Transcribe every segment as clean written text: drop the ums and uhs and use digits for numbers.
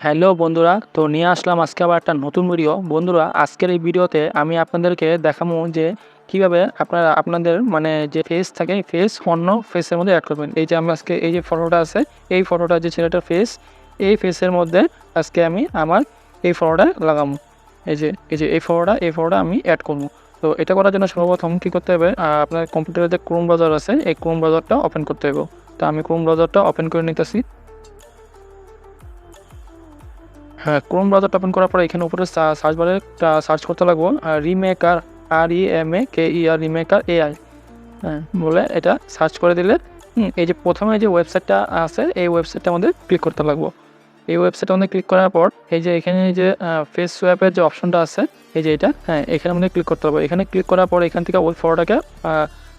Hello বন্ধুরা, তো নিয়ে আসলাম আজকে আবার একটা নতুন ভিডিও। বন্ধুরা, আজকের এই ভিডিওতে আমি আপনাদেরকে দেখাবো যে কিভাবে আপনারা আপনাদের যে ফেস থাকে, ফেস অন্য ফেসের মধ্যে অ্যাড করবেন। এই যে আমি আজকে এই যে ফটোটা আছে, এই ফটোটা যে ছেলেটার ফেস, এই ফেসের মধ্যে আজকে আমি আমার এই ফটোটা লাগাবো। এই ফটোটা আমি অ্যাড করবো। তো এটা করার জন্য সর্বপ্রথম কী করতে হবে, আপনার কম্পিউটারে যে ক্রোম ব্রাউজার আছে, এই ক্রোম ব্রাউজারটা ওপেন করতে হবে। তো আমি ক্রোম ব্রাউজারটা ওপেন করে নিতেছি। হ্যাঁ, ক্রোম ব্রাউজারটা ওপেন করার পরে এখানে উপরে সার্চ বারে সার্চ করতে লাগবো রিমেকার, REMAKER, রিমেকার AI। হ্যাঁ, বলে এটা সার্চ করে দিলে এই যে প্রথমে যে ওয়েবসাইটটা আছে, এই ওয়েবসাইটটার মধ্যে ক্লিক করতে লাগবো। এই ওয়েবসাইটের মধ্যে ক্লিক করার পর এই যে এখানে যে ফেস সোয়াপের যে অপশনটা আছে, এই যে এটা, হ্যাঁ, এখানের মধ্যে ক্লিক করতে হবে। এখানে ক্লিক করার পর এখান থেকে ওই ফটোটাকে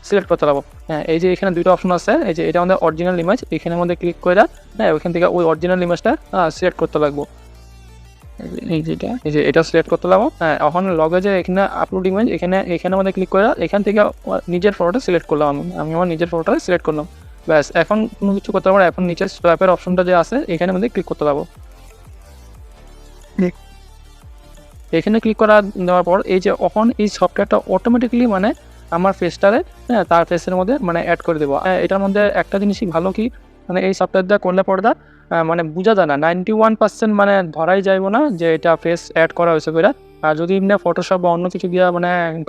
সিলেক্ট করতে লাগবো। হ্যাঁ, এই যে এখানে দুটো অপশন আছে, এই যে এটা আমাদের অরিজিনাল ইমেজ, এখানের মধ্যে ক্লিক করে হ্যাঁ ওইখান থেকে ওই অরিজিনাল ইমেজটা সিলেক্ট করতে লাগবো। এই যে এটা সিলেক্ট করতে লাগবো। হ্যাঁ, এখন লগে যে এখানে আপলোড ইমেজ, এখানে মধ্যে ক্লিক করে এখান থেকে নিজের ফটোটা সিলেক্ট করলাম। আমি আমার নিজের ফটোটা সিলেক্ট করলাম। ব্যাস, এখন কোনো কিছু করতে পারবো না। এখন নিচের সোয়াপের অপশনটা যে আছে এখানে মধ্যে ক্লিক করতে পারবো। এখানে ক্লিক করা দেওয়ার পর এই যে এখন এই সফটওয়্যারটা অটোমেটিক্যালি আমার ফেসটারে হ্যাঁ তার ফেসের মধ্যে অ্যাড করে দেবো। এটার মধ্যে একটা জিনিসই ভালো কি, এই সফটওয়্যারটা করলে পর্দা বোঝা যায় না, 91% ধরাই যাইব না যে এটা ফেস অ্যাড করা হয়েছে করে। আর যদি এমনি ফটোশপ বা অন্য কিছু দিয়ে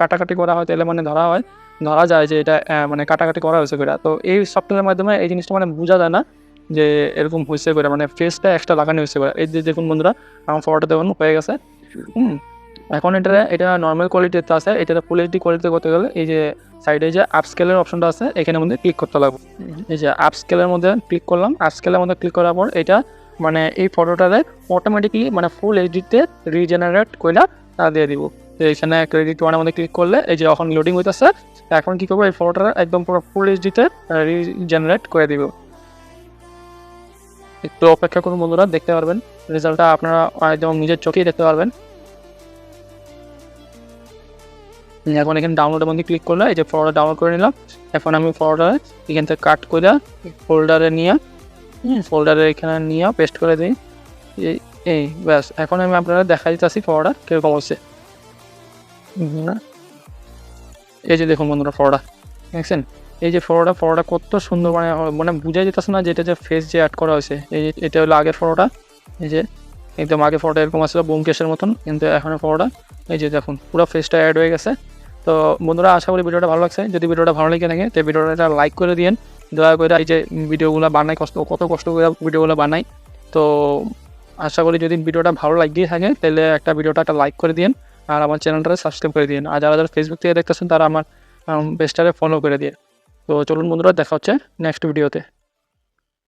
কাটাকাটি করা হয়, তাহলে ধরা যায় যে এটা কাটাকাটি করা হয়েছে করে। তো এই সফটওয়্যারের মাধ্যমে এই জিনিসটা বোঝা যায় না যে এরকম হয়েছে করে, ফেসটা এক্সট্রা লাগানো হয়েছে করে। এই যে দেখুন বন্ধুরা, আমার ফটোটা দেখুন হয়ে গেছে। এখন এটা নর্মাল কোয়ালিটিতে আছে। এটা ফুল এইচডি কোয়ালিটিতে করতে গেলে এই যে সাইডে যে আপস্কেলের অপশনটা আছে, এখানের মধ্যে ক্লিক করতে লাগবে। এই যে আপস্কেলের মধ্যে ক্লিক করলাম। আপস্কেলের মধ্যে ক্লিক করার পর এটা এই ফটোটারে অটোমেটিকলি ফুল এইচডিতে রিজেনারেট কইরা দিয়ে দিব। তো এখানে ক্রেডিট ওয়ানের মধ্যে ক্লিক করলে এই যে এখন লোডিং হইতেছে। এখন কি করবো, এই ফটোটা একদম পুরো ফুল এইচডিতে রিজেনারেট করে দিব। একটু অপেক্ষা করুন বন্ধুরা, দেখতে পারবেন রেজাল্টটা, আপনারা একদম নিজের চোখেই দেখতে পারবেন। এখন এখানে ডাউনলোডের মধ্যে ক্লিক করলে এই যে ফটোটা ডাউনলোড করে নিলাম। এখন আমি ফটোটা এখান থেকে কাট করে ফোল্ডারে এখানে নিয়ে পেস্ট করে দিই। এই ব্যাস, এখন আমি আপনারা দেখা দিতেছি ফটোটা কীরকম হচ্ছে। এই যে দেখুন বন্ধুরা, ফটোটা দেখছেন? এই যে ফটোটা কত সুন্দর, বুঝাই যেতেছে না যে এটা যে ফেস যে অ্যাড করা হয়েছে। এই যে এটা হলো আগের ফটোটা। এই যে একদম আগে ফটোটা এরকম আসলে ব্যোমকেশের মতন, কিন্তু এখন ফটোটা এই যে দেখুন পুরো ফেসটা অ্যাড হয়ে গেছে। তো বন্ধুরা, আশা করি ভিডিওটা ভালো লাগছে। যদি ভিডিওটা ভালো লেগে থাকে তো ভিডিওটা লাইক করে দিন। দয়া করে এই যে ভিডিওগুলো বানাই, কত কষ্ট করে ভিডিওগুলো বানাই। তো আশা করি যদি ভিডিওটা ভালো লাগিয়ে থাকে তাহলে ভিডিওটা একটা লাইক করে দিন। আর আমার চ্যানেলটা সাবস্ক্রাইব করে দিন। আর যারা ফেসবুক থেকে দেখতেছেন তারা আমার পেজটারে ফলো করে দিয়ে। তো চলুন বন্ধুরা, দেখা হচ্ছে নেক্সট ভিডিওতে।